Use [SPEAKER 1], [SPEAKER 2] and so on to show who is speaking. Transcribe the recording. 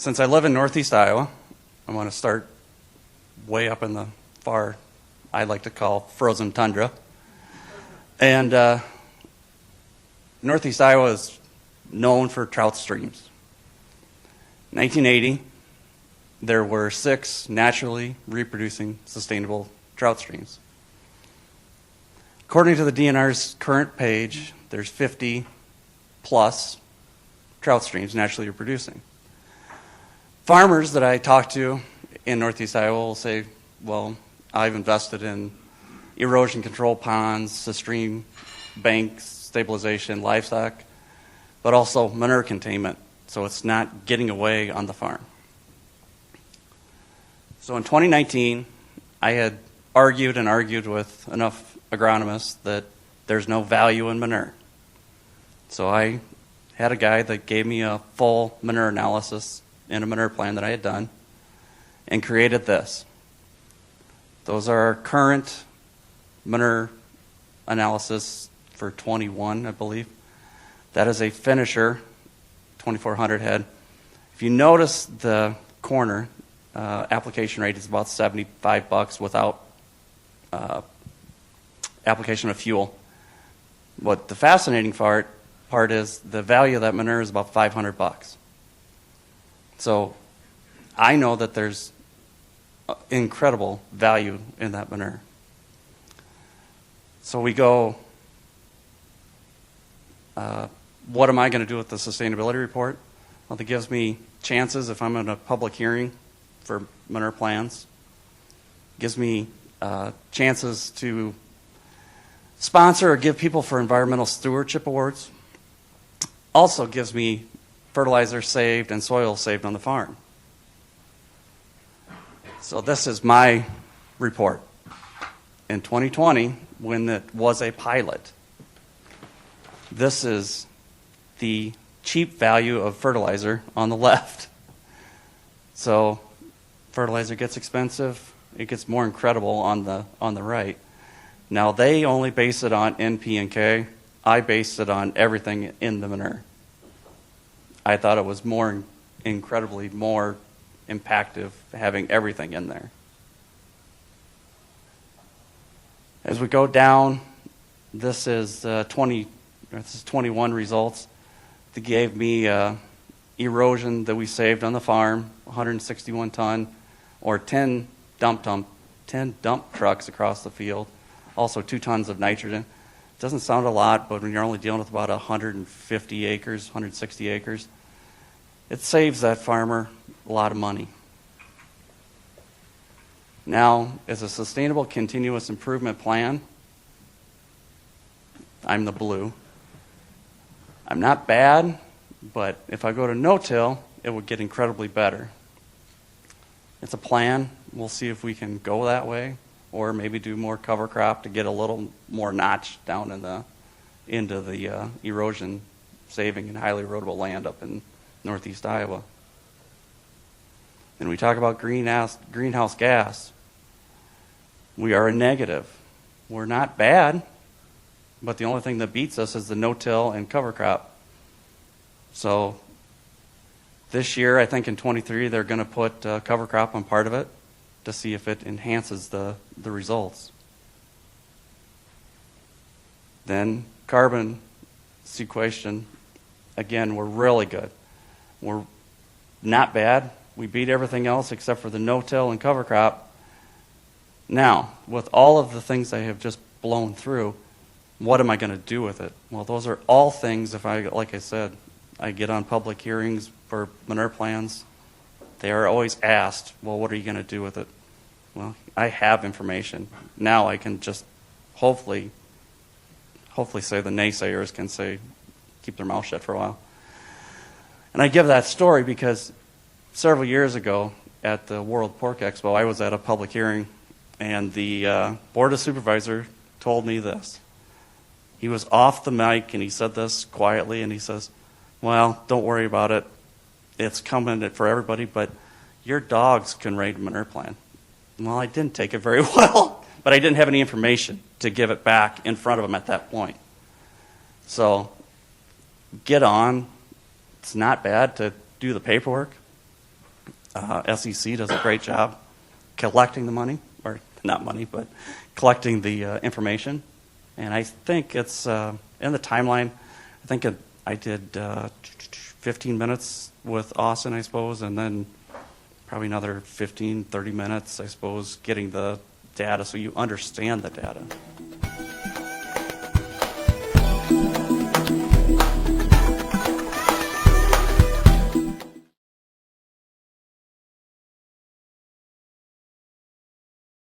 [SPEAKER 1] Since I live in northeast Iowa, I want to start way up in the far, I like to call frozen tundra. And northeast Iowa is known for trout streams. 1980, there were 6 naturally reproducing sustainable trout streams. According to the DNR's current page, there's 50 plus trout streams naturally reproducing. Farmers that I talk to in northeast Iowa will say, well, I've invested in erosion control ponds, the stream bank stabilization, livestock, but also manure containment, so it's not getting away on the farm. So in 2019, I had argued with enough agronomists that there's no value in manure. So I had a guy that gave me a full manure analysis and a manure plan that I had done and created this. Those are our current manure analysis for 21, I believe. That is a finisher, 2,400 head. If you notice the corner, application rate is about $75 without application of fuel. What the fascinating part is the value of that manure is about $500. So I know that there's incredible value in that manure. So we go, what am I going to do with the sustainability report? Well, it gives me chances if I'm in a public hearing for manure plans. It gives me chances to sponsor or give people for environmental stewardship awards. Also gives me fertilizer saved and soil saved on the farm. So this is my report. In 2020, when it was a pilot, this is the cheap value of fertilizer on the left. So fertilizer gets expensive, it gets more incredible on the right. Now they only base it on NP and K. I based it on everything in the manure. I thought it was incredibly more impactful having everything in there. As we go down, this is 21 results. They gave me erosion that we saved on the farm, 161 ton, or 10 dump trucks across the field. Also 2 tons of nitrogen. Doesn't sound a lot, but when you're only dealing with about 150 acres, 160 acres, it saves that farmer a lot of money. Now, as a sustainable continuous improvement plan, I'm the blue. I'm not bad, but if I go to no-till, it would get incredibly better. It's a plan. We'll see if we can go that way, or maybe do more cover crop to get a little more notch down into the erosion saving and highly erodible land up in northeast Iowa. And we talk about greenhouse gas. We are a negative. We're not bad, but the only thing that beats us is the no-till and cover crop. So this year, I think in 23, they're going to put cover crop on part of it to see if it enhances the results. Then carbon sequestration, again, we're really good. We're not bad. We beat everything else except for the no-till and cover crop. Now, with all of the things I have just blown through, what am I going to do with it? Well, those are all things, like I said, I get on public hearings for manure plans, they are always asked, well, what are you going to do with it? Well, I have information. Now I can just hopefully say the naysayers can say, keep their mouth shut for a while. And I give that story because several years ago at the World Pork Expo, I was at a public hearing, and the Board of Supervisors told me this. He was off the mic, and he said this quietly, and he says, well, don't worry about it. It's coming for everybody, but your dogs can raid a manure plan. Well, I didn't take it very well, but I didn't have any information to give it back in front of them at that point. So get on. It's not bad to do the paperwork. SEC does a great job collecting the money, or not money, but collecting the information. And I think it's in the timeline. I think I did 15 minutes with Austin, I suppose, and then probably another 15, 30 minutes, I suppose, getting the data so you understand the data.